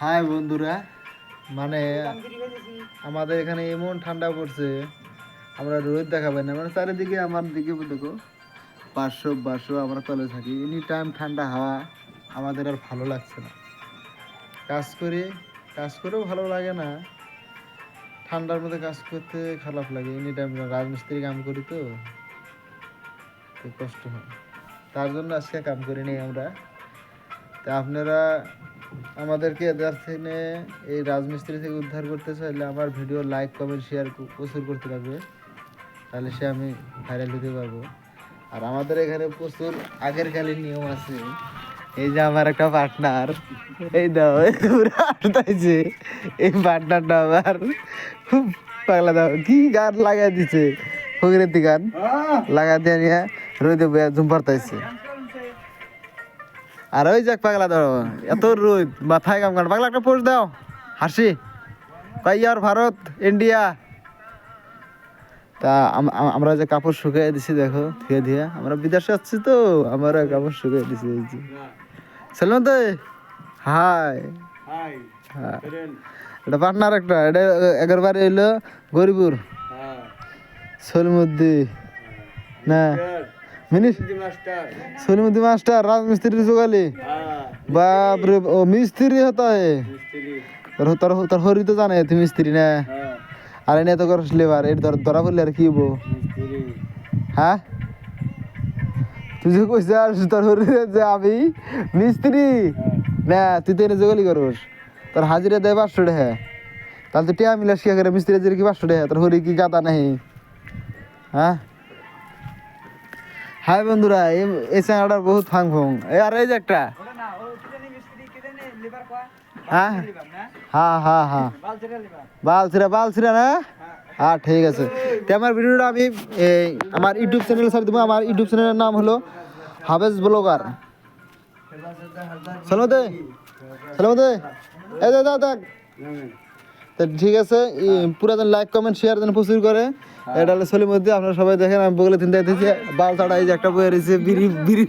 High বন্ধুরা, মানে আমাদের এখানে এমন ঠান্ডা পড়ছে, আমরা রোদ দেখাবে না। মানে চারিদিকে আমার দিকে দেখো, 500 আমরা তলে থাকি, এনি টাইম ঠান্ডা হাওয়া। আমাদের আর ভালো লাগছে না, কাজ করেও ভালো লাগে না, ঠান্ডার মধ্যে কাজ করতে খারাপ লাগে। এনি টাইম রাজমিস্ত্রি কাম করি তো কষ্ট হয়, তার জন্য আজকে কাম করি নি আমরা। তা আপনারা আমাদেরকে এদের থেকে, এই রাজমিস্ত্রি থেকে উদ্ধার করতে চাইলে আমার ভিডিও লাইক কমেন্ট শেয়ার প্রচুর করতে লাগবে, তাহলে সে আমি ভাইরাল হতে পারবো। আর আমাদের এখানে প্রচুর আগের কালের নিয়ম আছে। এই যে আমার একটা পার্টনার, এই দাও আসতেছে, এই পার্টনারটা আবার খুব পাগলা, দাও কি গান লাগাই দিছে, ফকিরের গান লাগা দিয়ে নিয়ে রোদে ঝুম পারতাইছে। আর ওই যাক পাগলা, ধরো এত রোদ মাথায় কাম কাট, পাগলা একটা পোস্ট দাও হাসি কই ইয়ার ভারত ইন্ডিয়া। তা আমরা যে কাপড় শুকিয়ে দিছি দেখো, ধুয়ে ধুয়ে, আমরা বিদেশে আসছি তো, আমরা কাপড় শুকিয়ে দিছি। এই যে সালমান দে, হাই হ্যাঁ, এটা পার্টনার একটা, এটা এগারবার এলো গরিপুর সলিমুদ্দি না সলিমুদ্দি মাস্টার রাজমিস্ত্রি যোগালি। বাপ রে, ও মিস্ত্রি হতা হে তোর হরি তো জানে তুই মিস্ত্রি না, আর এনে তো করস লেবার, এর ধরা পড়লে আর কি হবো? হ্যাঁ, তুই যে কইছিস তোর হরি যে আমি মিস্ত্রি না, তুই তো এনে যোগালি করস, তোর হাজিরা দেয় 500 টাকা, তাহলে তো টিয়া মিলাস কি করে? মিস্ত্রি হাজিরা কি 500 টাকা? তোর হরি কি গাদা নাহি? হ্যাঁ, হাই বন্ধুরা, এই চ্যানেলটার বহুত ফাং ফুং। আর এই যে একটা, হ্যাঁ হ্যাঁ হ্যাঁ হ্যাঁ, বালছিরা না। হ্যাঁ ঠিক আছে। তো আমার ভিডিওটা আমি আমার ইউটিউব চ্যানেলে ছাড় দেবো। আমার ইউটিউব চ্যানেলের নাম হলো হাফেজ ব্লগার। সালমতে এই দেখ দেখ, তো ঠিক আছে, পুরা যেন লাইক কমেন্ট শেয়ার যেন প্রচুর করে। এটা হলো সলিমুদ্দি, আপনারা সবাই দেখেন। আমি বগলে তিন দেখতেছি বাল ছাড়া, এই যে একটা বয়ে রয়েছে বিড়ি বিড়ি